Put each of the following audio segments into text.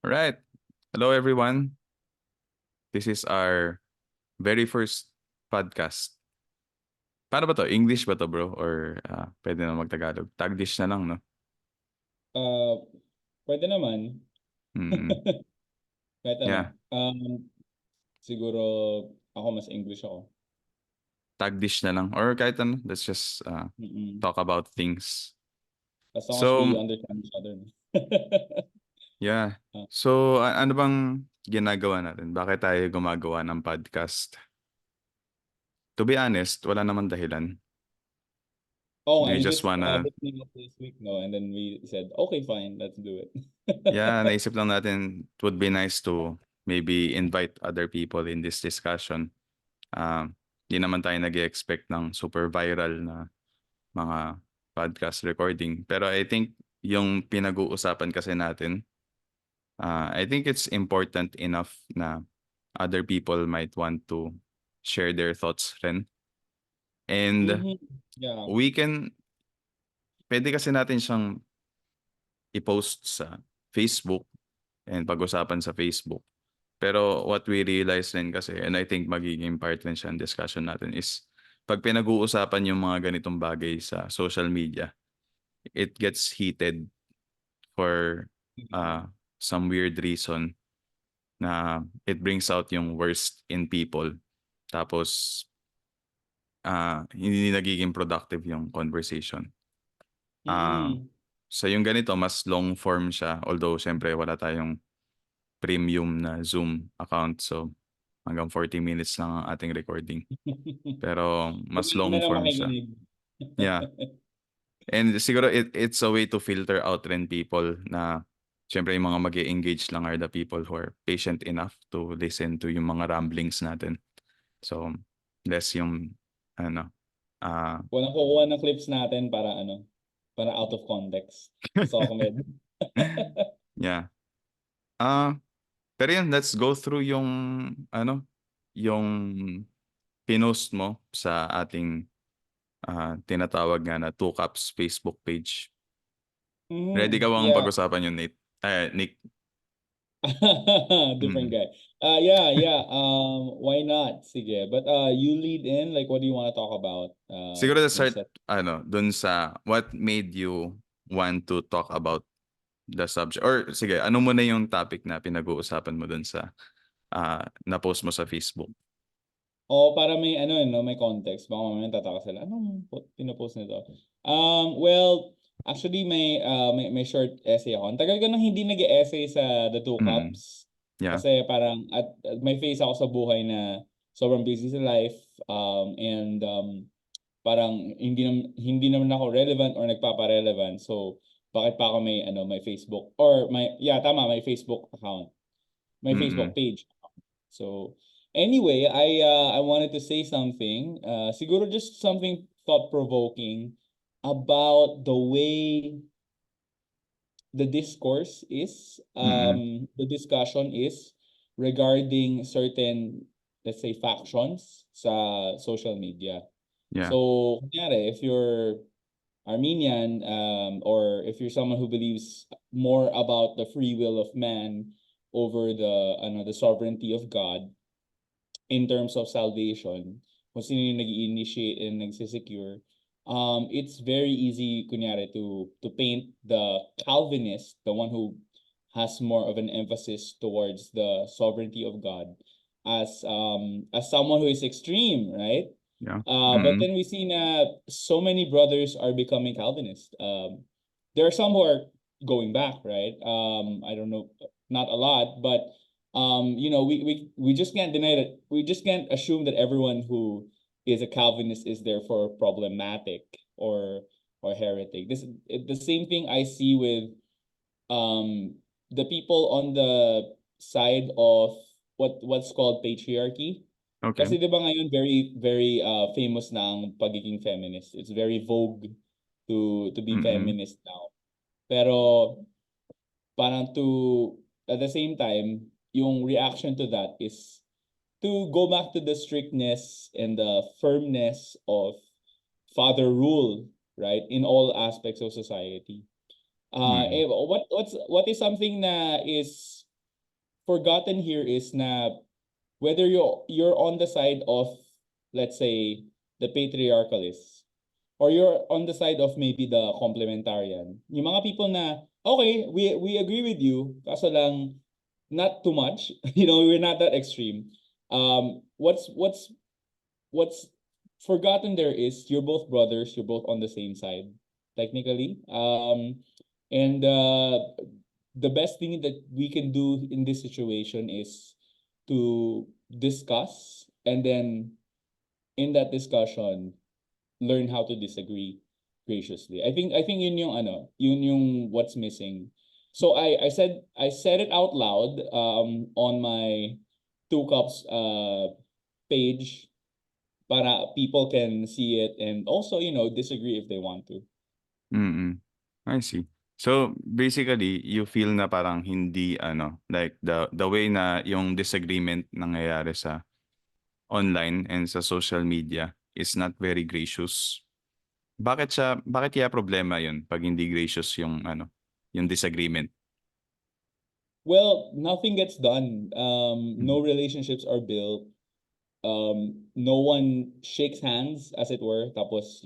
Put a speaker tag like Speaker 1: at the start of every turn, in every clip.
Speaker 1: Alright. Hello, everyone. This is our very first podcast. Paano ba to? English ba to, bro? Or pwede na mag-Tagalog? Taglish na lang, no?
Speaker 2: Ah, pwede naman.
Speaker 1: Mm.
Speaker 2: Kahit
Speaker 1: Yeah.
Speaker 2: ano. Siguro ako mas English ako.
Speaker 1: Taglish na lang. Or kahit ano, let's just
Speaker 2: Mm-mm.
Speaker 1: talk about things.
Speaker 2: As long as we
Speaker 1: So,
Speaker 2: understand each other. No?
Speaker 1: yeah.
Speaker 2: Ah,
Speaker 1: So, ano bang ginagawa natin? Bakit tayo gumagawa ng podcast? To be honest, wala naman dahilan.
Speaker 2: oh,
Speaker 1: We
Speaker 2: we
Speaker 1: just
Speaker 2: just
Speaker 1: wanna,
Speaker 2: listening up this week, no? And then we said, okay, fine, let's do it.
Speaker 1: yeah, naisip lang natin, it would be nice to maybe invite other people in this discussion. Di naman tayo nag-expect ng super viral na mga podcast recording. Pero I think yung pinag-uusapan kasi natin, I think it's important enough na other people might want to share their thoughts rin. And
Speaker 2: Mm-hmm. Yeah.
Speaker 1: we can, pwede kasi natin siyang i-post sa Facebook and pag-usapan sa Facebook. Pero what we realize din kasi, and I think magiging part rin siya ng discussion natin is, pag pinag-uusapan yung mga ganitong bagay sa social media, it gets heated for uh, some weird reason na it brings out yung worst in people. Tapos, hindi nagiging productive yung conversation. Uh,
Speaker 2: Mm.
Speaker 1: so yung ganito, mas long form siya. Although, syempre, wala tayong premium na Zoom account. So, hanggang 40 minutes lang ang ating recording. Pero mas
Speaker 2: Hindi na
Speaker 1: long
Speaker 2: lang
Speaker 1: form siya.
Speaker 2: makikinig.
Speaker 1: Yeah. And siguro it's a way to filter out rin people na syempre yung mga mag engage lang are the people who are patient enough to listen to yung mga ramblings natin. So, less yung ano, ah
Speaker 2: Walang kukuha ng clips natin para para out of context. So, ako med.
Speaker 1: yeah. Ah, pero yun, let's go through yung ano, yung pinost mo sa ating tinatawag nga na Two Cups Facebook page. Ready ka bang
Speaker 2: Yeah.
Speaker 1: pag-usapan yun, Nate? Nick.
Speaker 2: Different
Speaker 1: Mm.
Speaker 2: guy. Yeah. Why not? Sige. But you lead in. Like, what do you want to talk about?
Speaker 1: Siguro let's start,
Speaker 2: Vincent?
Speaker 1: dun sa what made you want to talk about the subject? Or sige, ano muna yung topic na pinag-uusapan mo dun sa na-post mo sa Facebook?
Speaker 2: O para may no, may context. Baka mamaya tataka sila. Anong pinopost nito? Well, actually may short essay ako. Ang tagal ko nang hindi nag-essay sa The Two
Speaker 1: Mm.
Speaker 2: Cups.
Speaker 1: Yeah.
Speaker 2: Kasi parang at may face ako sa buhay na sobrang busy sa life and parang hindi naman ako relevant or nagpapa-relevant. So bakit pa ako may Facebook or may Facebook account. May Facebook
Speaker 1: Mm-mm.
Speaker 2: page. So anyway, I wanted to say something. Siguro just something thought provoking about the way the discourse is,
Speaker 1: Mm-mm.
Speaker 2: the discussion is regarding certain, let's say, factions sa social media.
Speaker 1: Yeah.
Speaker 2: So, kunyari, if you're Armenian, or if you're someone who believes more about the free will of man over the sovereignty of God, in terms of salvation, kung sino yung nag-initiate and nagsisecure, it's very easy, kunyari, to paint the Calvinist, the one who has more of an emphasis towards the sovereignty of God, as someone who is extreme, right?
Speaker 1: Yeah.
Speaker 2: But
Speaker 1: Mm-mm.
Speaker 2: then we see na so many brothers are becoming Calvinist. There are some who are going back, right? I don't know, not a lot, but we just can't deny that. We just can't assume that everyone who is a Calvinist is therefore problematic or heretic. The same thing I see with the people on the side of what's called patriarchy.
Speaker 1: Okay.
Speaker 2: Kasi 'di ba ngayon very very famous na ang pagiging feminist. It's very vogue to be
Speaker 1: Mm-mm.
Speaker 2: feminist now. Pero parang at the same time, yung reaction to that is to go back to the strictness and the firmness of father rule, right, in all aspects of society.
Speaker 1: Mm.
Speaker 2: What is something na is forgotten here is na whether you're on the side of, let's say, the patriarchalists, or you're on the side of maybe the complementarian. Yung mga people na, okay, we agree with you, kaso lang, not too much. We're not that extreme. What's forgotten there is you're both brothers, you're both on the same side, technically. And the best thing that we can do in this situation is to discuss, and then in that discussion, learn how to disagree graciously. I think yun yung what's missing. So I said it out loud on my Two Cups page para people can see it and also disagree if they want to.
Speaker 1: Mm. I see. So basically, you feel na parang hindi like the way na yung disagreement nangyayari sa online and sa social media is not very gracious. Bakit kaya problema 'yun pag hindi gracious yung yung disagreement?
Speaker 2: Well, nothing gets done.
Speaker 1: Mm.
Speaker 2: No relationships are built. No one shakes hands, as it were. Tapos,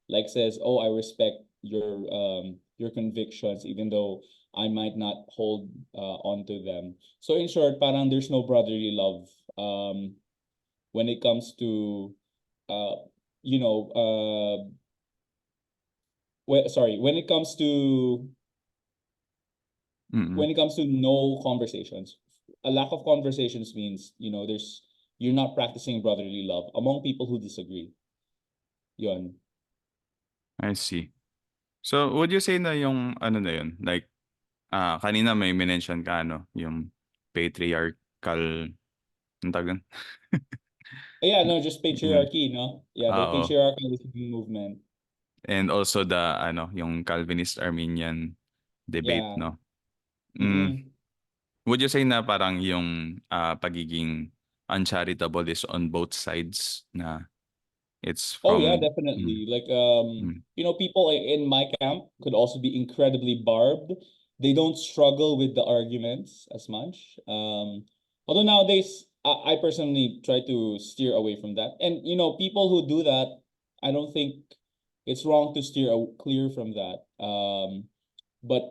Speaker 2: like says, "Oh, I respect your convictions, even though I might not hold onto them." So in short, parang there's no brotherly love when it comes to uh, you know, sorry,
Speaker 1: Mm.
Speaker 2: when it comes to no conversations. A lack of conversations means, you're not practicing brotherly love among people who disagree. Yun.
Speaker 1: I see. So would you say na yung na 'yun, like kanina may mention ka yung patriarchal, anong tawag dun?
Speaker 2: Yeah, no, just
Speaker 1: Mm.
Speaker 2: patriarchy, no? Yeah, the
Speaker 1: Oo.
Speaker 2: patriarchal movement.
Speaker 1: And also the yung Calvinist Arminian debate,
Speaker 2: Yeah.
Speaker 1: 'no? Mm.
Speaker 2: Mm-mm.
Speaker 1: Would you say na parang yung pagiging uncharitable is on both sides, na it's
Speaker 2: Oh yeah,
Speaker 1: from
Speaker 2: definitely. Like
Speaker 1: mm,
Speaker 2: people in my camp could also be incredibly barbed. They don't struggle with the arguments as much. Although nowadays I personally try to steer away from that. And people who do that, I don't think it's wrong to steer clear from that. But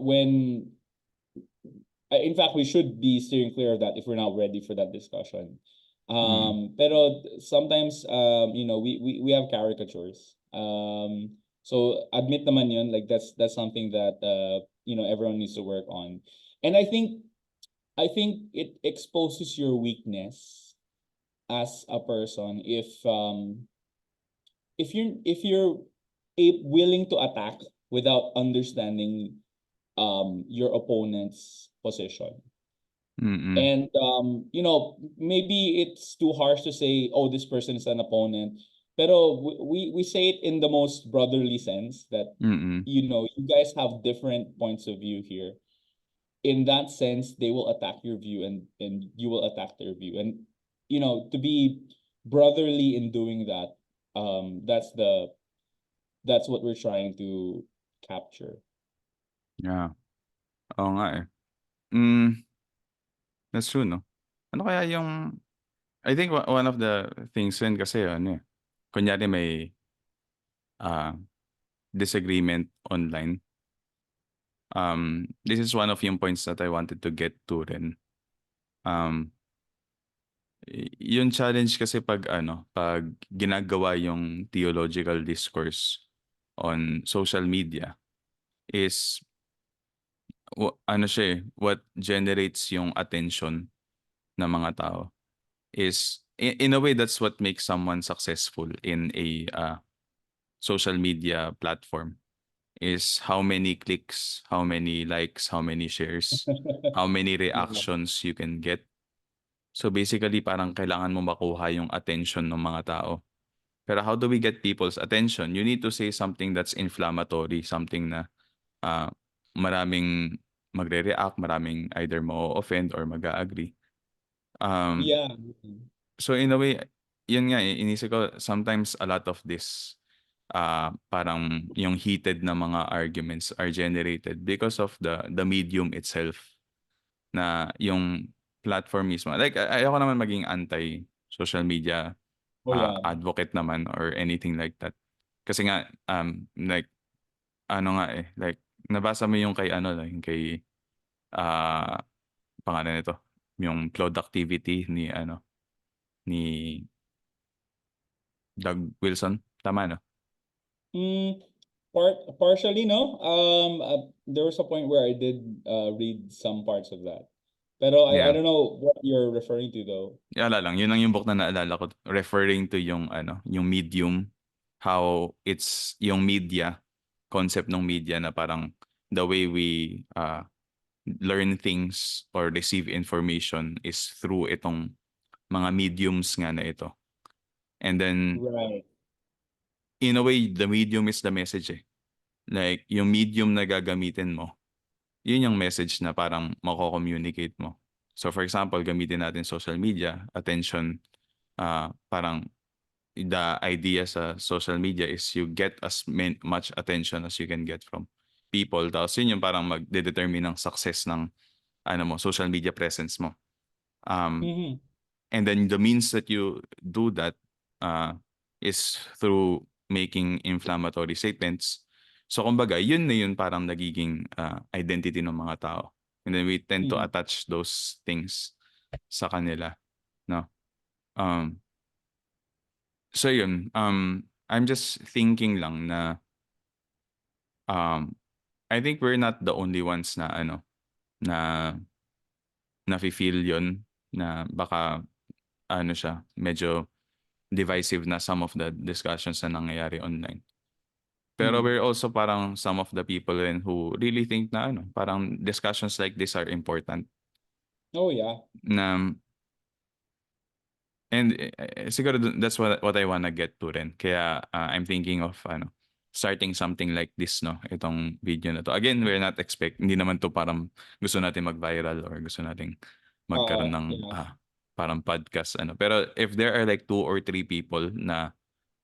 Speaker 2: in fact, we should be steering clear of that if we're not ready for that discussion.
Speaker 1: mm,
Speaker 2: Pero sometimes, we have caricatures. So admit naman yun, like that's something that everyone needs to work on. And I think it exposes your weakness as a person if you're willing to attack without understanding your opponent's position.
Speaker 1: mm,
Speaker 2: And maybe it's too harsh to say, "Oh, this person is an opponent," pero we say it in the most brotherly sense that
Speaker 1: mm,
Speaker 2: you guys have different points of view here. In that sense, they will attack your view, and you will attack their view. And to be brotherly in doing that, that's what we're trying to capture.
Speaker 1: yeah. Oo nga, eh. Hmm, that's true, 'no? Ano kaya yung I think one of the things din kasi kunyari may, ah, disagreement online. This is one of yung points that I wanted to get to rin. Um, yung challenge kasi pag ginagawa yung theological discourse on social media is siya, what generates yung attention ng mga tao is in a way that's what makes someone successful in a social media platform is how many clicks, how many likes, how many shares, how many
Speaker 2: Yeah.
Speaker 1: reactions you can get. So basically parang kailangan mo makuha yung attention ng mga tao. Pero how do we get people's attention? You need to say something that's inflammatory, something na ah, maraming magre-react, maraming either ma-o-offend or mag-a-agree. Um,
Speaker 2: Yeah.
Speaker 1: so in a way, yun nga inisip ko sometimes a lot of this parang yung heated na mga arguments are generated because of the medium itself. na yung platform mismo. Like ayoko naman maging anti social media
Speaker 2: Oh yeah.
Speaker 1: advocate naman or anything like that. Kasi nga like ano nga eh, like nabasa mo yung kay ano yung kay ah pangalan nito, yung productivity ni ano ni Doug Wilson, tama no?
Speaker 2: Mm, partially, no. There was a point where I did read some parts of that. Pero I
Speaker 1: Yeah.
Speaker 2: don't know what you're referring to though.
Speaker 1: Yala lang, yun lang yung book na naalala ko referring to yung ano, yung medium, how it's yung media, concept ng media na parang the way we learn things or receive information is through itong mga mediums nga na ito. And then
Speaker 2: Right.
Speaker 1: in a way the medium is the message eh. Like yung medium na gagamitin mo, yun yung message na parang mako-communicate mo. So for example, gamitin natin social media, attention, parang the idea sa social media is you get as much attention as you can get from people. Tapos yun yung parang magde-determine ng success ng ano mo, social media presence mo.
Speaker 2: Mm-hmm.
Speaker 1: And then the means that you do that uh, is through making inflammatory statements. So kumbaga, yun na yun parang nagiging identity ng mga tao. And then we tend to
Speaker 2: Mm-hmm.
Speaker 1: attach those things sa kanila. No? Um, so yun, I'm just thinking lang na I think we're not the only ones na ano, na nafe-feel yun na baka ano siya, medyo divisive na some of the discussions na nangyayari online. Pero
Speaker 2: Mm-hmm.
Speaker 1: we're also parang some of the people rin who really think na ano, parang discussions like this are important.
Speaker 2: Oh yeah.
Speaker 1: Na, and siguro that's what I wanna get to rin. Kaya I'm thinking of ano, starting something like this, no? Itong video na to. Again, we're not hindi naman to parang gusto natin mag-viral or gusto nating magkaroon ng
Speaker 2: Yeah.
Speaker 1: parang podcast ano. Pero if there are like 2 or 3 people na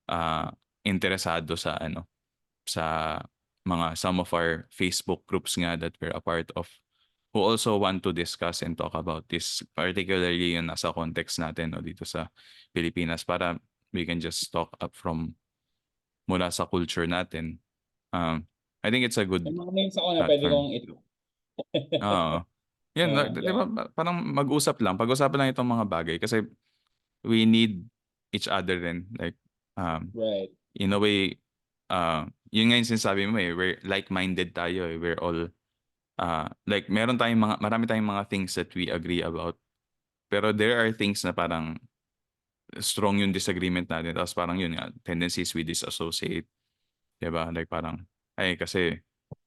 Speaker 1: uh, interesado sa ano sa mga some of our Facebook groups nga that we're a part of who also want to discuss and talk about this, particularly yung nasa context natin no, dito sa Pilipinas para we can just talk up from mula sa culture natin. I think it's a good
Speaker 2: May mga names ako na pwede
Speaker 1: platform.
Speaker 2: kong ito.
Speaker 1: Oo. Yan, di
Speaker 2: Yeah.
Speaker 1: ba, parang mag-usap lang, pag-usapan lang itong mga bagay kasi we need each other rin. Like,
Speaker 2: Right.
Speaker 1: in a way, yun nga yung sinasabi mo eh, we're like-minded tayo eh. We're all, like, marami tayong mga things that we agree about. Pero there are things na parang strong yung disagreement natin. Tapos parang yun nga, tendencies we disassociate. Diba? Like parang, ay kasi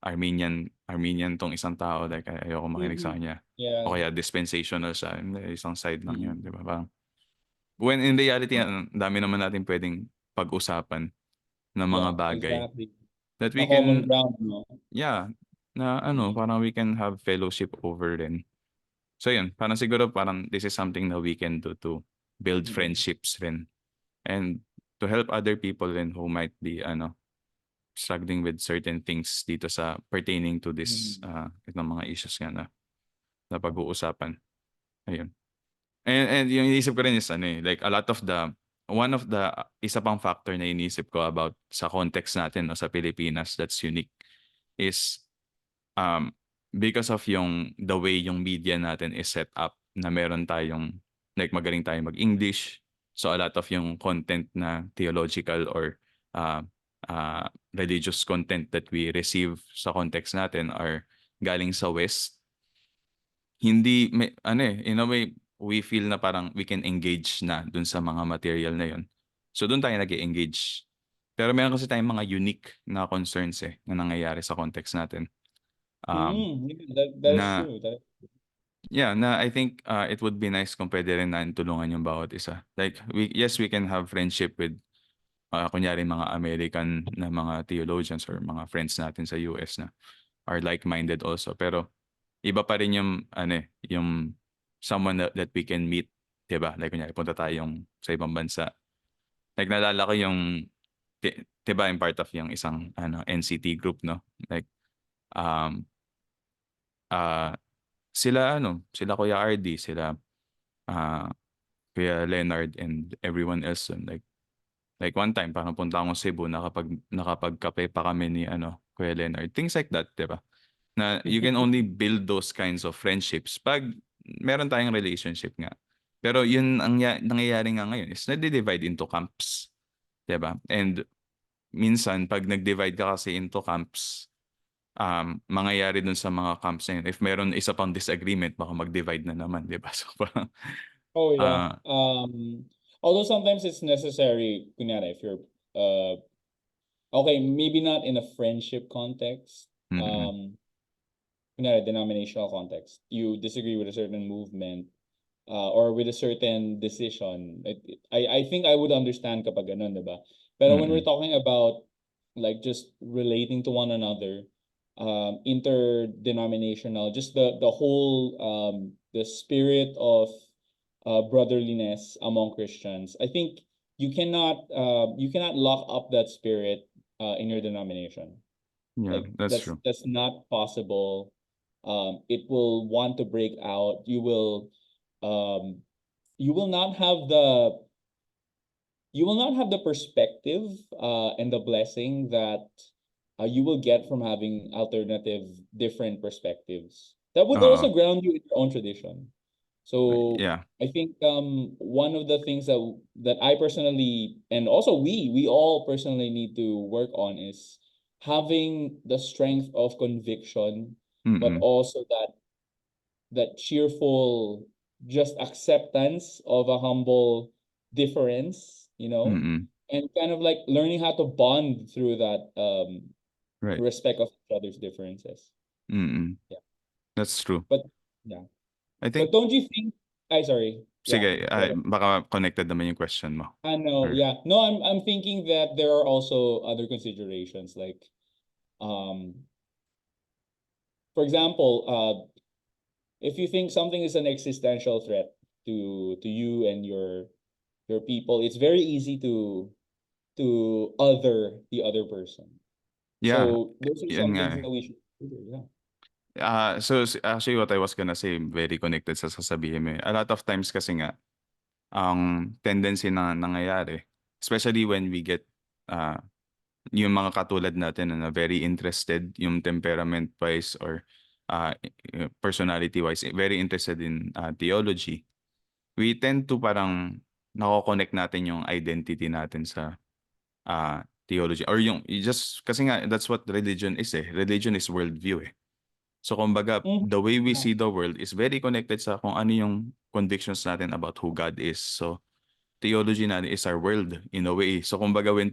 Speaker 1: Armenian tong isang tao, like ayoko makinig sa
Speaker 2: Mm-hmm.
Speaker 1: kanya. O
Speaker 2: Yeah.
Speaker 1: kaya dispensational siya, hindi, isang side lang yun.
Speaker 2: Mm-hmm.
Speaker 1: Diba? Parang, when in reality, ang dami naman natin pwedeng pag-usapan ng mga
Speaker 2: Yeah,
Speaker 1: bagay
Speaker 2: exactly.
Speaker 1: that
Speaker 2: A
Speaker 1: we
Speaker 2: common
Speaker 1: can,
Speaker 2: ground, no?
Speaker 1: yeah, na ano,
Speaker 2: Mm-hmm.
Speaker 1: parang we can have fellowship over rin. So yun, parang siguro parang this is something that we can do to build
Speaker 2: Mm-hmm.
Speaker 1: friendships rin and to help other people rin who might be ano struggling with certain things dito sa pertaining to this
Speaker 2: Mm-hmm.
Speaker 1: itong mga issues nga na pag-uusapan. Ayun. And yung iniisip ko rin is ano eh, like a lot of the one of the isa pang factor na iniisip ko about sa context natin no, sa Pilipinas that's unique is um, because of yung the way yung media natin is set up na meron tayong like magaling tayong mag-English. So a lot of yung content na theological or uh, religious content that we receive sa context natin are galing sa West. Hindi, may, ano eh, in a way, we feel na parang we can engage na dun sa mga material na yun. So dun tayo nag-engage. Pero meron kasi tayong mga unique na concerns eh na nangyayari sa context natin. Um,
Speaker 2: Mm-hmm. Yeah, that is
Speaker 1: na
Speaker 2: true. That.
Speaker 1: yeah na I think it would be nice kung pwede rin natin tulungan yung bawat isa like we can have friendship with kunyari mga American na mga theologians or mga friends natin sa US na are like-minded also pero iba pa rin yung ano eh, yung someone that we can meet 'di ba like kunyari punta tayong sa ibang bansa like naalala ko yung 'di ba yung part of yung isang ano NCT group no like um uh sila Kuya RD, sila ah, Kuya Leonard and everyone else dun. Like one time parang punta akong Cebu nakapagkape pa kami ni Kuya Leonard. Things like that, 'di ba? Na you can only build those kinds of friendships pag meron tayong relationship nga. Pero yun ang nangyayari nga ngayon is nade-divide into camps, 'di ba? And minsan pag nag-divide ka kasi into camps, mangyayari dun sa mga camps na yun, if meron isa pang disagreement, baka mag-divide na naman, 'di ba? So parang
Speaker 2: Oh yeah.
Speaker 1: ah
Speaker 2: Although sometimes it's necessary, kunyari, if you're okay, maybe not in a friendship context,
Speaker 1: mm,
Speaker 2: kunyari, denominational context. You disagree with a certain movement, or with a certain decision. I think I would understand kapag ganun, diba? Pero when we're
Speaker 1: mm,
Speaker 2: talking about like just relating to one another, interdenominational, just the whole the spirit of brotherliness among Christians. I think you cannot lock up that spirit in your denomination.
Speaker 1: yeah,
Speaker 2: Like
Speaker 1: that's true.
Speaker 2: that's not possible. It will want to break out. Um you will not have the perspective and the blessing that you will get from having alternative different perspectives that would
Speaker 1: Oo,
Speaker 2: also ground you in your own tradition. So
Speaker 1: yeah.
Speaker 2: I think one of the things that I personally, and also we all personally need to work on is having the strength of conviction, but
Speaker 1: Mm,
Speaker 2: also that cheerful just acceptance of a humble difference,
Speaker 1: mm,
Speaker 2: and kind of like learning how to bond through that
Speaker 1: right.
Speaker 2: respect of each other's differences.
Speaker 1: Mm,
Speaker 2: Yeah.
Speaker 1: that's true.
Speaker 2: But yeah.
Speaker 1: I
Speaker 2: But
Speaker 1: think
Speaker 2: don't you think I sorry. Yeah,
Speaker 1: sige,
Speaker 2: go ahead.
Speaker 1: baka connected naman yung question mo.
Speaker 2: I know,
Speaker 1: Or
Speaker 2: yeah. No, I'm thinking that there are also other considerations like um for example, if you think something is an existential threat to you and your people, it's very easy to other the other person.
Speaker 1: yeah,
Speaker 2: So those are
Speaker 1: yun
Speaker 2: some
Speaker 1: nga
Speaker 2: things
Speaker 1: eh.
Speaker 2: that we should consider, yeah.
Speaker 1: Actually what I was gonna say, very connected sa sasabihin mo eh. A lot of times kasi nga, ang tendency na nangyayari, especially when we get uh, yung mga katulad natin na very interested, yung temperament-wise or personality-wise, very interested in theology, we tend to parang nako-connect natin yung identity natin sa theology. Or just, kasi nga, that's what religion is eh. Religion is worldview eh. So kumbaga,
Speaker 2: Mhm.
Speaker 1: the way we
Speaker 2: Yeah.
Speaker 1: see the world is very connected sa kung ano yung convictions natin about who God is. So theology natin is our world in a way. So kumbaga when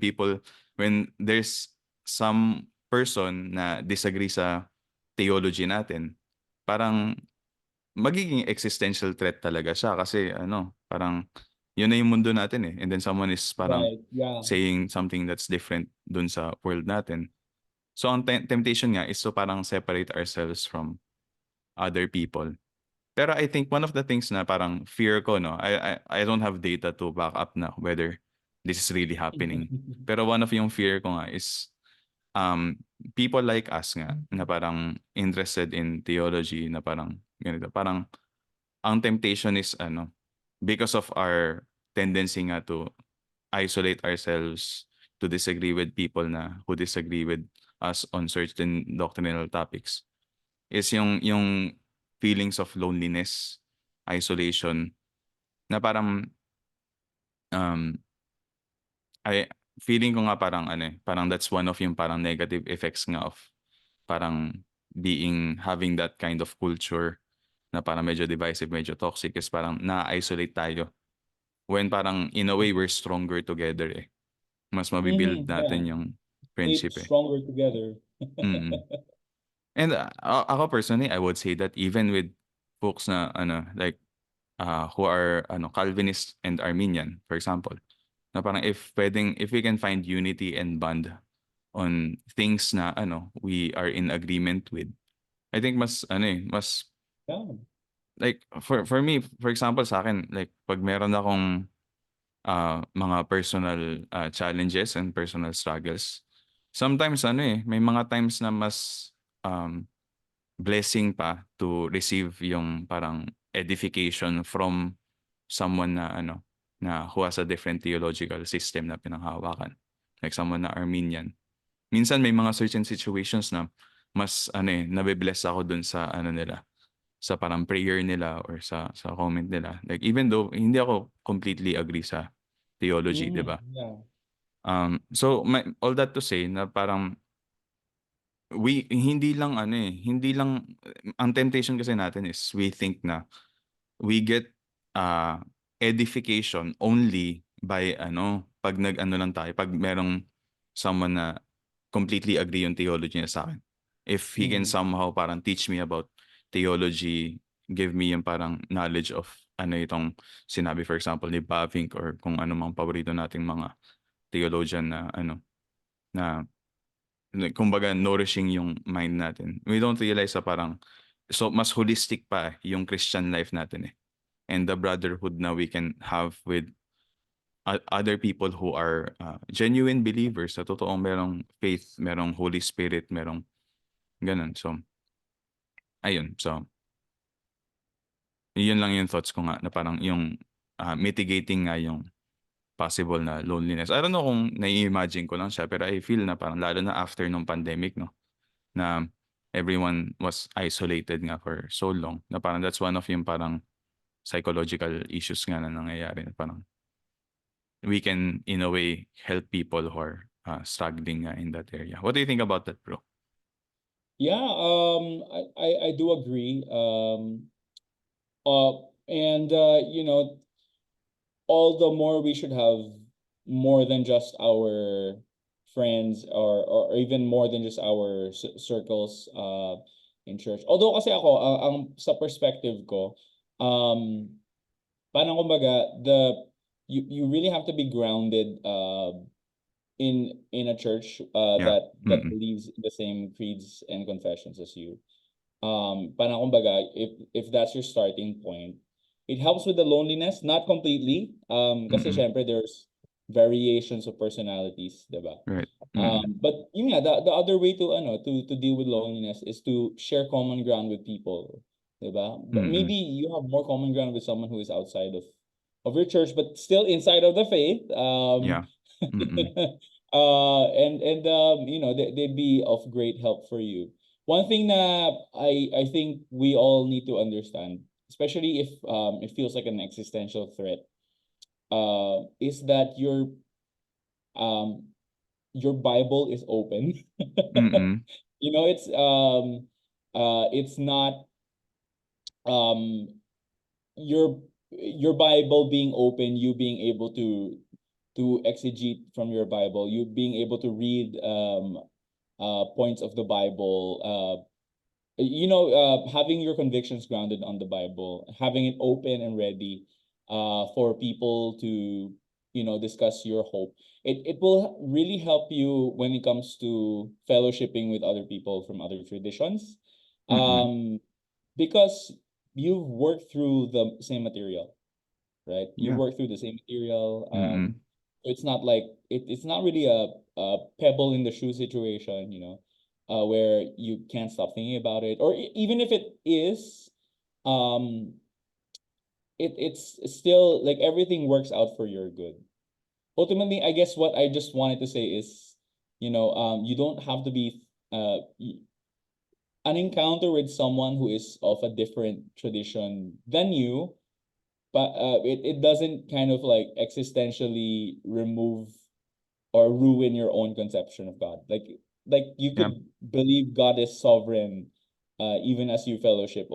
Speaker 1: there's some person na disagree sa theology natin, parang magiging existential threat talaga siya kasi parang yun na yung mundo natin eh. And then someone is parang
Speaker 2: Right. Yeah.
Speaker 1: saying something that's different dun sa world natin. So ang temptation nga is to parang separate ourselves from other people. Pero I think one of the things na parang fear ko, no, I don't have data to back up na whether this is really happening. Pero one of yung fear ko nga is um, people like us nga na parang interested in theology na parang ganito. Parang ang temptation is because of our tendency nga to isolate ourselves, to disagree with people na who disagree with us on certain doctrinal topics, is yung feelings of loneliness, isolation, na parang um I feeling ko nga parang parang that's one of yung parang negative effects nga of parang having that kind of culture na parang medyo divisive, medyo toxic is parang na-isolate tayo when parang in a way we're stronger together eh. Mas mabibuild
Speaker 2: Yeah.
Speaker 1: natin yung
Speaker 2: Stay
Speaker 1: friendship eh.
Speaker 2: stronger together.
Speaker 1: Mm. And ako personally, I would say that even with folks na like who are Calvinist and Arminian, for example, na parang if we can find unity and bond on things na we are in agreement with, I think mas mas
Speaker 2: Yeah.
Speaker 1: like for me, for example sa akin, like pag meron akong mga personal challenges and personal struggles, sometimes may mga times na mas um blessing pa to receive yung parang edification from someone na na who has a different theological system na pinanghawakan. Like someone na Armenian. Minsan may mga certain situations na mas nabe-bless ako dun sa nila, sa parang prayer nila or sa comment nila. Like even though hindi ako completely agree sa theology, 'di ba?
Speaker 2: Yeah.
Speaker 1: So all that to say na parang hindi lang hindi lang ang temptation kasi natin is we think na we get uh, edification only by pag lang tayo, pag merong someone na completely agree yung theology niya sa akin. If he can somehow parang teach me about theology, give me yung parang knowledge of itong sinabi for example ni Bavinck or kung ano mang paborito nating mga theologian na na kumbaga nourishing yung mind natin. We don't realize na parang so mas holistic pa yung Christian life natin eh. And the brotherhood na we can have with other people who are genuine believers sa totoong merong faith, merong Holy Spirit, merong ganun. So, ayun. So, yun lang yung thoughts ko nga na parang yung mitigating nga yung possible na loneliness. I don't know kung nai-imagine ko lang siya, pero I feel na parang lalo na after nung pandemic, no? Na everyone was isolated nga for so long. Na parang that's one of yung parang psychological issues nga na nangyayari. Na parang we can, in a way, help people who are struggling in that area. What do you think about that, bro?
Speaker 2: Yeah, I do agree. And you know, all the more we should have more than just our friends, or even more than just our circles in church. Although kasi ako, ang sa perspective ko, parang kumbaga, you really have to be grounded in a church
Speaker 1: Yeah.
Speaker 2: that
Speaker 1: Mm-mm.
Speaker 2: believes in the same creeds and confessions as you. Parang kumbaga, if that's your starting point, it helps with the loneliness, not completely. Kasi
Speaker 1: Mm-mm.
Speaker 2: syempre there's variations of personalities, diba?
Speaker 1: Right. Mm-mm.
Speaker 2: But yun nga, the other way to to deal with loneliness is to share common ground with people, diba? But
Speaker 1: Mm-mm.
Speaker 2: maybe you have more common ground with someone who is outside of your church, but still inside of the faith.
Speaker 1: Yeah. Mm-mm.
Speaker 2: And you know, they'd be of great help for you. One thing that I think we all need to understand, especially if it feels like an existential threat, is that um your Bible is open.
Speaker 1: Mm-mm.
Speaker 2: You know, it's not um your Bible being open, you being able to exegete from your Bible, you being able to read points of the Bible, you know, having your convictions grounded on the Bible, having it open and ready for people to, you know, discuss your hope. It will really help you when it comes to fellowshipping with other people from other traditions.
Speaker 1: Mm-mm.
Speaker 2: Um, because you've worked through the same material, right? You
Speaker 1: Yeah.
Speaker 2: work through the same material.
Speaker 1: Mm-mm.
Speaker 2: It's not like it's not really a pebble in the shoe situation, you know, where you can't stop thinking about it. Or even if it is, um, it's still like everything works out for your good. Ultimately, I guess what I just wanted to say is, you know, you don't have to be an encounter with someone who is of a different tradition than you, but it doesn't kind of like existentially remove or ruin your own conception of God. Like you
Speaker 1: Yeah.
Speaker 2: could believe God is sovereign, even as you fellowship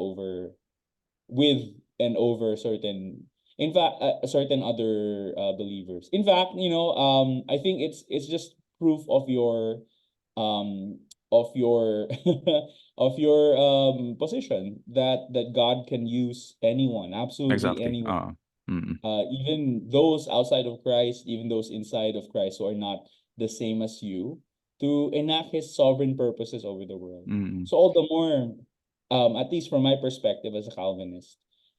Speaker 2: with and over certain, in fact, certain other believers. In fact, you know, I think it's just proof um of your of your position that God can use anyone, absolutely
Speaker 1: Exactly.
Speaker 2: anyone,
Speaker 1: Mm-mm.
Speaker 2: even those outside of Christ, even those inside of Christ who are not the same as you, to enact His sovereign purposes over the world.
Speaker 1: Mm-mm.
Speaker 2: So all the more, at least from my perspective as a Calvinist,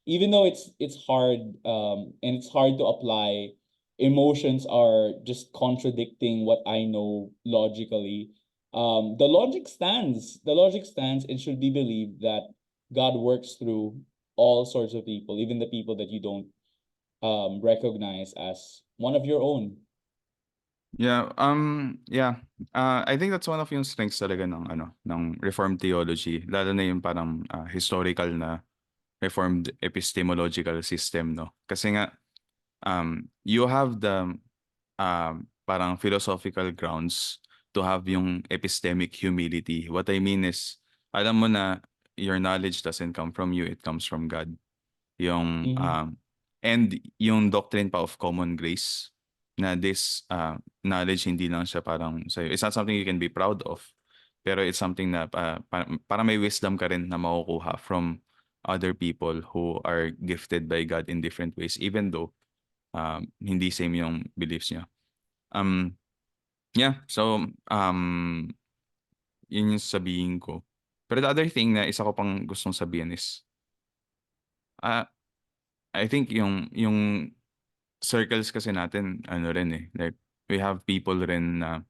Speaker 2: even though it's hard, and it's hard to apply, emotions are just contradicting what I know logically. The logic stands. The logic stands. It should be believed that God works through all sorts of people, even the people that you don't recognize as one of your own.
Speaker 1: Yeah. I think that's one of yung strengths talaga ng ano, ng Reformed theology, lalo na yung parang historical na Reformed epistemological system, no? Kasi nga you have the parang philosophical grounds to have yung epistemic humility. What I mean is, alam mo na your knowledge doesn't come from you, it comes from God. Yung
Speaker 2: Mhm.
Speaker 1: and yung doctrine pa of common grace na this knowledge hindi lang siya parang sa'yo. It's not something you can be proud of. Pero it's something na para may wisdom ka rin na makukuha from other people who are gifted by God in different ways, even though hindi same yung beliefs niya. Yeah, so yun yung sabihin ko. Pero the other thing na isa ko pang gustong sabihin is uh, I think yung circles kasi natin ano rin eh, like we have people rin na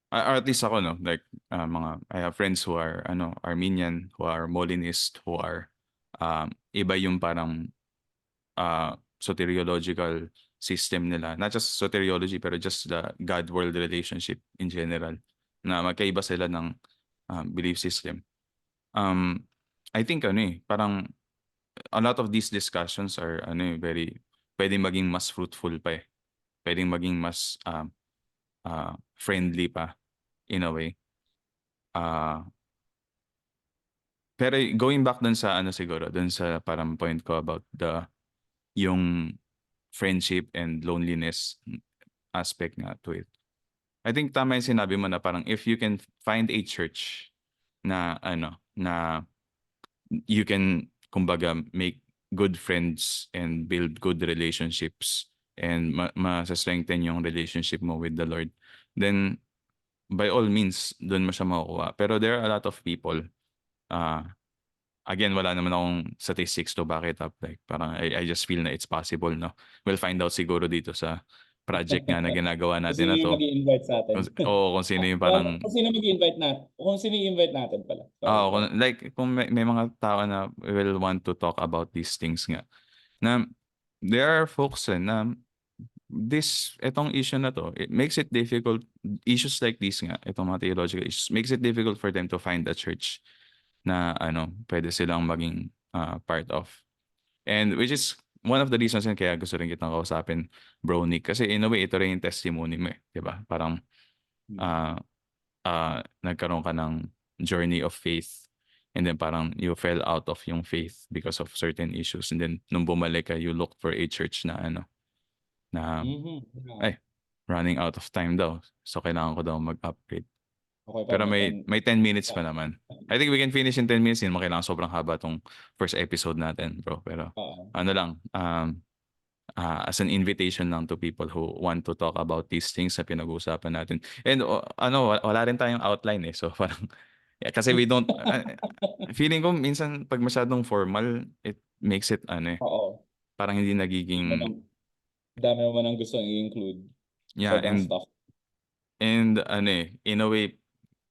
Speaker 1: or at least ako no, like mga I have friends who are ano Armenian, who are Molinist, who are iba yung parang soteriological system nila. Not just soteriology, pero just the God-world relationship in general. Na magkaiba sila ng belief system. I think ano eh, parang a lot of these discussions are ano eh, pwedeng maging mas fruitful pa eh. Pwedeng maging mas friendly pa in a way. Pero going back dun sa ano siguro, dun sa parang point ko about yung friendship and loneliness aspect nga to it. I think tama yung sinabi mo na parang if you can find a church na ano, na you can kumbaga make good friends and build good relationships and ma-strengthen yung relationship mo with the Lord, then by all means, doon mo siya makukuha. Pero there are a lot of people, uh, again, wala naman akong statistics to back it up. Like, parang I just feel na it's possible, no? We'll find out siguro dito sa project nga na ginagawa
Speaker 2: Kung
Speaker 1: natin
Speaker 2: sino
Speaker 1: na
Speaker 2: yung
Speaker 1: to.
Speaker 2: mag-i-invite sa atin.
Speaker 1: Oo, kung sino yung parang
Speaker 2: Kung sino mag-i-invite natin. Kung sino i-invite natin pala. Sorry,
Speaker 1: kung,
Speaker 2: sorry.
Speaker 1: like, kung may mga tao na will want to talk about these things nga, na there are folks na etong issue na to, it makes it difficult, issues like this nga, itong mga theological issues, makes it difficult for them to find a church na ano, pwede silang maging part of. And which is one of the reasons yun kaya gusto rin kitang kausapin, Bro Nick. Kasi in a way, ito rin yung testimony mo eh. Diba? Parang uh, nagkaroon ka ng journey of faith and then parang you fell out of yung faith because of certain issues and then nung bumalik ka you look for a church na ano na
Speaker 2: Yeah.
Speaker 1: ay running out of time daw so kailangan ko daw mag-upgrade
Speaker 2: Okay pa,
Speaker 1: pero
Speaker 2: may
Speaker 1: may 10 minutes pa naman. I think we can finish in 10 minutes, hindi naman kailangan sobrang haba tong first episode natin bro, pero
Speaker 2: Oo.
Speaker 1: ano lang as an invitation lang to people who want to talk about these things na pinag-uusapan natin. And ano, wala rin tayong outline eh. So parang, yeah, kasi we don't, feeling ko minsan pag masyadong formal, it makes it ano eh,
Speaker 2: Oo.
Speaker 1: parang hindi
Speaker 2: Dami mo
Speaker 1: nagiging,
Speaker 2: nang, dami mo nang gustong i-include.
Speaker 1: yeah,
Speaker 2: Sobrang stuff.
Speaker 1: and ano eh, in a way,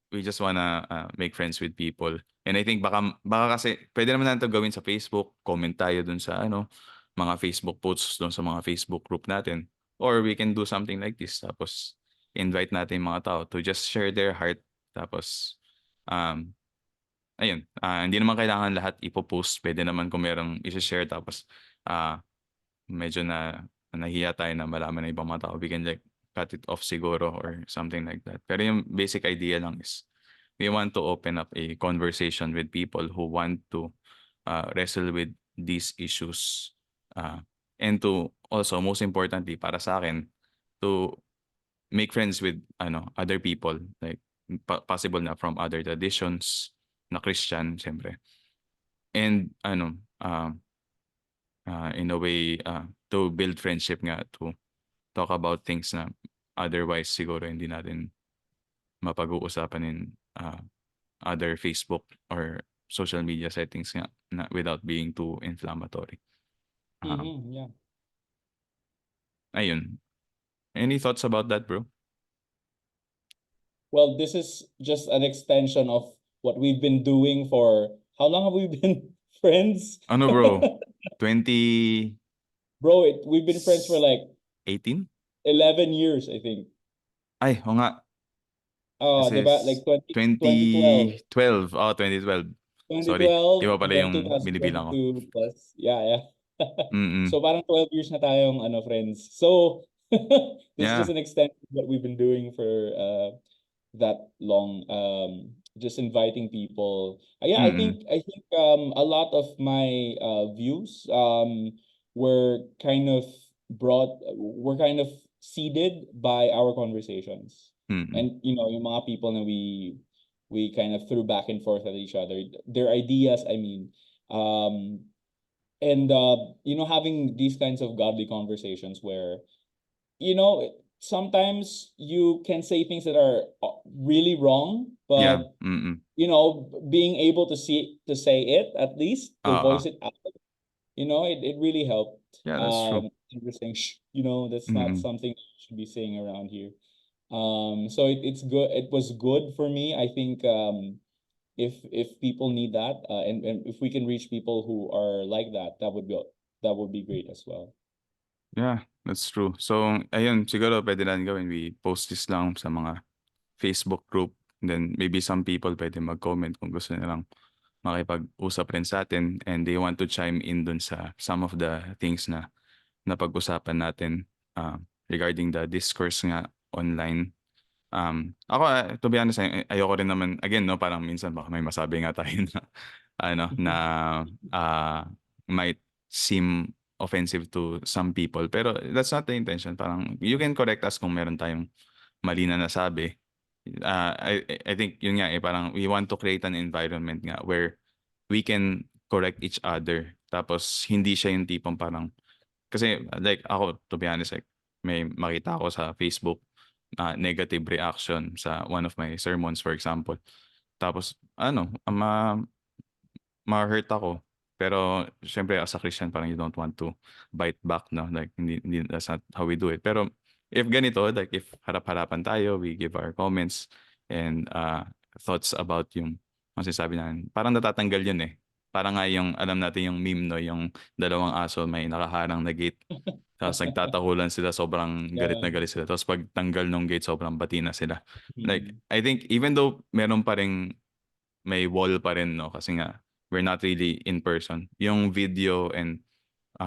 Speaker 1: we just wanna make friends with people. And I think baka kasi pwede naman natin 'to gawin sa Facebook, comment tayo dun sa ano, mga Facebook posts dun sa mga Facebook group natin. Or we can do something like this tapos invite natin yung mga tao to just share their heart tapos um ayun, hindi naman kailangan lahat ipo-post. Pwede naman kung merong i-share tapos ah medyo nahiya tayo na malaman ng ibang mga tao, we can like cut it off siguro or something like that. Pero yung basic idea lang is we want to open up a conversation with people who want to wrestle with these issues. And to also, most importantly, para sa akin, to make friends with other people, like possible na from other traditions, na Christian, siyempre. And in a way, to build friendship nga, to talk about things na otherwise siguro hindi natin mapag-uusapan in other Facebook or social media settings nga na without being too inflammatory.
Speaker 2: Yeah.
Speaker 1: Ayun. Any thoughts about that, bro?
Speaker 2: Well, this is just an extension of what we've been doing for how long have we been friends?
Speaker 1: Ano bro? 2018?
Speaker 2: Bro, we've been friends for like 11 years, I think.
Speaker 1: Ay, o nga. Kasi
Speaker 2: Diba? Like 2012.
Speaker 1: 2012. Oh, 2012. Sorry.
Speaker 2: 2012
Speaker 1: Iba
Speaker 2: and
Speaker 1: pala
Speaker 2: then
Speaker 1: yung binibilang ko.
Speaker 2: 2022 plus. Yeah, yeah.
Speaker 1: Mm-mm.
Speaker 2: So parang 12 years na tayong friends. So this is
Speaker 1: Yeah.
Speaker 2: just an extension of what we've been doing for that long. Just inviting people. Yeah,
Speaker 1: Mm-mm.
Speaker 2: I think a lot of my views were kind of were kind of seeded by our conversations.
Speaker 1: Mm-mm.
Speaker 2: And yung mga people na we kind of threw back and forth at each other, their ideas, I mean. And having these kinds of godly conversations where sometimes you can say things that are really wrong,
Speaker 1: Yeah.
Speaker 2: but
Speaker 1: Mm-mm.
Speaker 2: being able to say it, at least to
Speaker 1: Oo.
Speaker 2: voice it out, it really helped.
Speaker 1: Yeah, that's true.
Speaker 2: And we're saying, shh, that's not
Speaker 1: Mm-mm.
Speaker 2: something you should be saying around here. So it's good. It was good for me. I think if people need that, and if we can reach people who are like that, that would be great as well.
Speaker 1: Yeah, that's true. So, ayun, siguro pwede natin gawin. We post this lang sa mga Facebook group. Then maybe some people pwede mag-comment kung gusto nilang makipag-usap rin sa atin and they want to chime in dun sa some of the things na napag-usapan natin regarding the discourse nga online. Ako, to be honest, ayoko rin naman, again, no, parang minsan baka may masabi nga tayo na, ano, na uh, might seem offensive to some people. Pero that's not the intention. Parang you can correct us kung meron tayong mali na nasabi. I think yun nga parang we want to create an environment nga where we can correct each other. Tapos hindi siya yung tipong parang kasi like ako to be honest like may makita ako sa Facebook negative reaction sa one of my sermons for example. Tapos ano, ma-hurt ako. Pero syempre as a Christian parang you don't want to bite back no like hindi that's not how we do it. Pero if ganito like if harap-harapan tayo, we give our comments and thoughts about yung masasabi natin. Parang natatanggal yun eh. Parang nga yung alam natin yung meme no, yung dalawang aso may nakaharang na gate. Tapos nagtatahulan sila, sobrang galit na
Speaker 2: Yeah.
Speaker 1: galit sila. Tapos pag tanggal ng gate, sobrang bati na sila. Like,
Speaker 2: Mm.
Speaker 1: I think even though meron pa rin may wall pa rin, no? Kasi nga, we're not really in person. Yung video and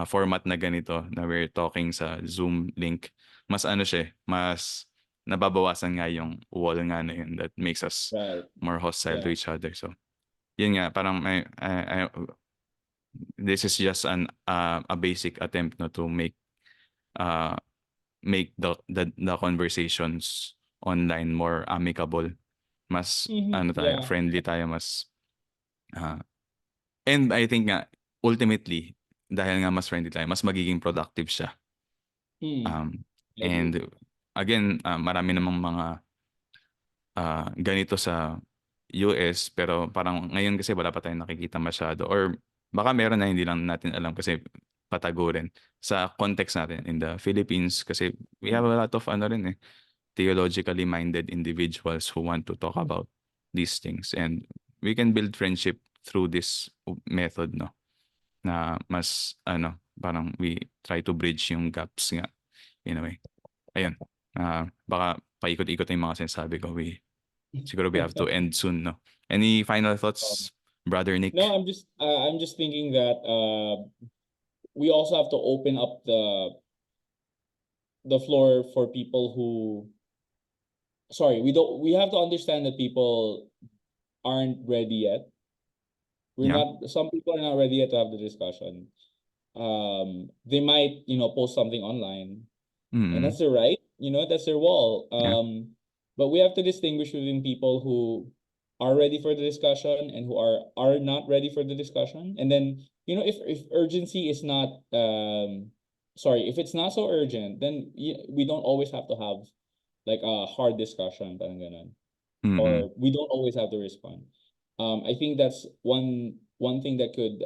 Speaker 1: format na ganito na we're talking sa Zoom link, mas ano siya, mas nababawasan nga yung wall nga na yun that makes us
Speaker 2: Right.
Speaker 1: more hostile to
Speaker 2: Yeah.
Speaker 1: each other. So, yun nga, parang this is just a basic attempt no, to uh, make the conversations online more amicable. Mas ano tayo,
Speaker 2: Yeah.
Speaker 1: friendly tayo, mas ah, and I think nga ultimately dahil nga mas friendly tayo, mas magiging productive siya.
Speaker 2: Mm.
Speaker 1: Um
Speaker 2: I agree.
Speaker 1: and again, marami namang mga ganito sa US pero parang ngayon kasi wala pa tayong nakikita masyado or baka meron na hindi lang natin alam kasi patago rin sa context natin in the Philippines kasi we have
Speaker 2: Mm.
Speaker 1: a lot of ano rin eh theologically minded individuals who want to talk about these things and we can build friendship through this method no na mas ano parang we try to bridge yung gaps nga in a way ayun baka paikot-ikot na yung mga sinasabi ko siguro we have to end soon no any final
Speaker 2: Um,
Speaker 1: thoughts brother
Speaker 2: no,
Speaker 1: Nick.
Speaker 2: I'm just thinking that we also have to open up the floor for people who sorry, we have to understand that people aren't ready yet.
Speaker 1: Yeah.
Speaker 2: Some people are not ready yet to have the discussion. They might, post something online, and
Speaker 1: Mm-hmm.
Speaker 2: that's their right, that's their wall.
Speaker 1: Yeah.
Speaker 2: But we have to distinguish between people who are ready for the discussion and who are not ready for the discussion. And then, if urgency is not sorry, if it's not so urgent, then we don't always have to have like a hard discussion, parang ganun.
Speaker 1: Mm-hmm.
Speaker 2: Or we don't always have to respond. I think that's one thing that could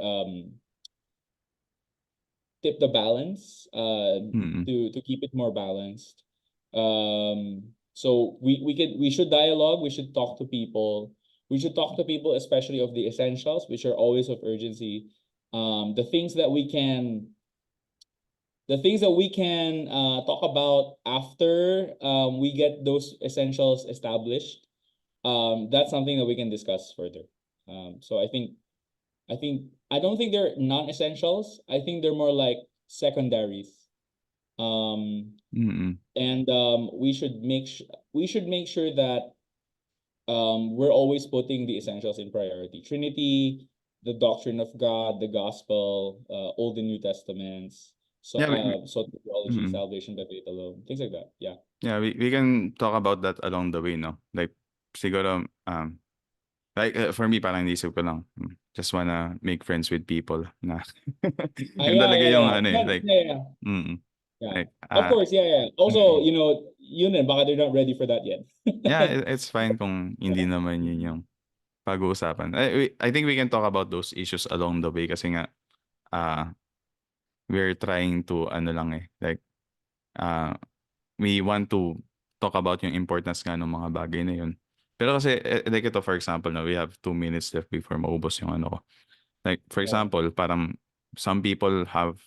Speaker 2: tip the balance
Speaker 1: Mm-hmm.
Speaker 2: to keep it more balanced. Um, So we should dialogue, we should talk to people. We should talk to people, especially of the essentials, which are always of urgency. The things that we can talk about after we get those essentials established, that's something that we can discuss further. So I don't think they're non-essentials. I think they're more like secondaries.
Speaker 1: Mm-mm.
Speaker 2: And we should make sure that we're always putting the essentials in priority. Trinity, the doctrine of God, the gospel, Old and New Testaments, so
Speaker 1: Yeah,
Speaker 2: soteriology,
Speaker 1: mm-mm.
Speaker 2: salvation by faith alone, things like that. Yeah.
Speaker 1: Yeah, we can talk about that along the way, no? Like, siguro, like, for me, parang naisip ko lang, just wanna make friends with people na, yun
Speaker 2: Yeah,
Speaker 1: talaga
Speaker 2: yeah,
Speaker 1: yung
Speaker 2: yeah.
Speaker 1: ano eh,
Speaker 2: Yeah,
Speaker 1: like,
Speaker 2: yeah, yeah.
Speaker 1: mm,
Speaker 2: Yeah.
Speaker 1: like,
Speaker 2: Of course, yeah, yeah. Also,
Speaker 1: mm.
Speaker 2: you know, yun eh, baka they're not ready for that yet.
Speaker 1: Yeah, it's fine kung hindi naman yun yung pag-uusapan. I think we can talk about those issues along the way kasi nga, uh, we're trying to, ano lang eh, like, uh, we want to talk about yung importance nga ng mga bagay na yun. Pero kasi, like ito, for example, na we have 2 minutes left before maubos yung ano ko. Like, for
Speaker 2: Yeah.
Speaker 1: example, parang some people have,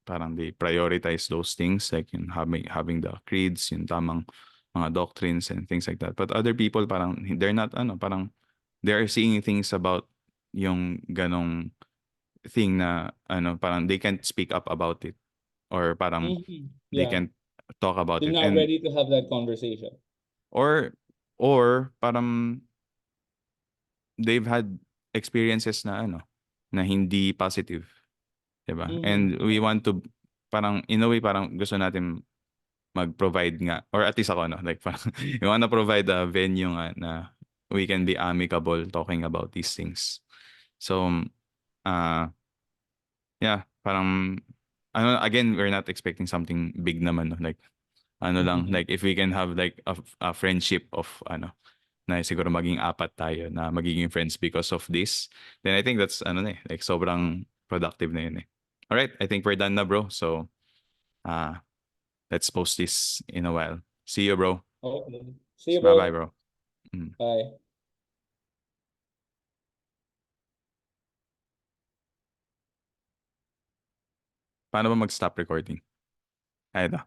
Speaker 1: parang they prioritize those things, like yung having the creeds, yung tamang mga doctrines and things like that. But other people, parang, they're not, ano, parang, they're seeing things about yung ganong thing na, ano, parang they can't speak up about it. Or parang,
Speaker 2: Mhm.
Speaker 1: they
Speaker 2: Yeah.
Speaker 1: can't talk about
Speaker 2: They're
Speaker 1: it.
Speaker 2: not
Speaker 1: And,
Speaker 2: ready to have that conversation.
Speaker 1: or, or parang, they've had experiences na ano, na hindi positive, 'di ba? And
Speaker 2: Mhm.
Speaker 1: we want to, parang in a way parang gusto natin mag-provide nga, or at least ako, no, like parang we wanna provide a venue nga na we can be amicable talking about these things. So, uh yeah, parang ano, again, we're not expecting something big naman, no? Like ano lang,
Speaker 2: Mhm.
Speaker 1: like if we can have like a friendship of ano, na siguro maging apat tayo na magiging friends because of this, then I think that's ano na eh, like sobrang productive na yun eh. All right, I think we're done na, bro. So, uh, let's post this in a while. See you, bro.
Speaker 2: Okay. See you,
Speaker 1: Bye-bye,
Speaker 2: bro.
Speaker 1: bro. Mm.
Speaker 2: Bye.
Speaker 1: Paano ba mag-stop recording? Ay, ito.